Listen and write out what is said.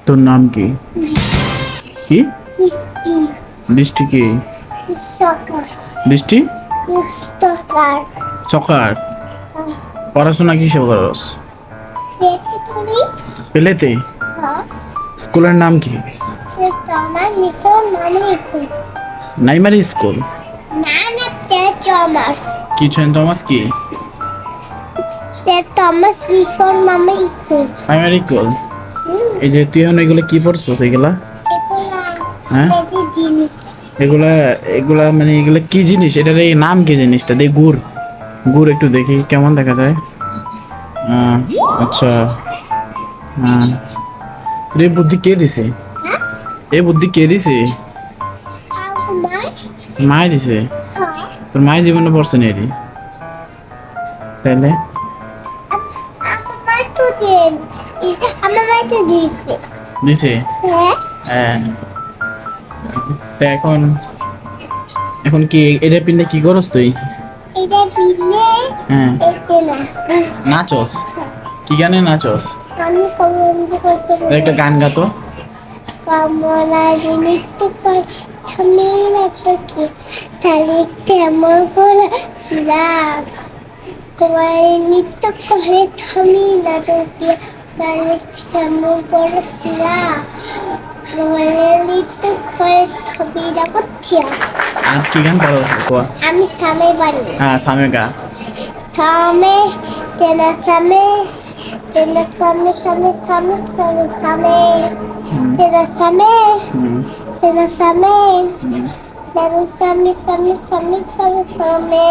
তোর নাম কি? কি মিষ্টি বৃষ্টি? কি সকার বৃষ্টি? সকার সকার। পড়াশোনা কিসে করস? পেতে পড়ি পেলেতে। হ্যাঁ স্কুলের নাম কি? সে তোমার মিশন মামি খুব নাইমারি স্কুল। না না তে চমাস কি সেন্ট থমাস? কি তে থমাস মিশন মামি খুব প্রাইমারি স্কুল? এই যে তুই এখন এগুলো কি পড়ছস এগুলা? এগুলা হ্যাঁ পেতে জিনিস এগুলা এগুলা মানে এগুলা কি জিনিস? এটার এই নাম কি জিনিসটা? দেখ গুড়, গুড় একটু দেখি কেমন দেখা যায়। আচ্ছা। হ্যাঁ, তোর এই বুদ্ধি কে দিছে? হ্যাঁ এই বুদ্ধি কে দিছে? আমার মায় দিছে? হ্যাঁ তোর মায়ের জীবনে পড়ছে না এটি? তাইলে আমার মা তো দেন আমার মা তো দিছে দিছে? হ্যাঁ হ্যাঁ। তা এখন এখন কি এটা পিনলে কি করস তুই? এটা দিলে হ্যাঁ, এতে না নাচস? কি গানে নাচস? আমি কমেন্ট করতে একটা গান গাতো। কামনা নৃত্য করে থামে না তোকে তাহলে কেমন করে ফিরাম তোমার নৃত্য করে থামি না তোকে তাহলে কেমন করে ফিরাম তোমার নৃত্য করে থামি না করছি আর কি গান পারো? আমি থামে পারি হ্যাঁ, সামনে গা। থামে তেনা থামে তেনা থামে থামে থামে থামে থামে তেনা থামে হুম, তেনা থামে হুম। তেনা থামে থামে থামে থামে থামে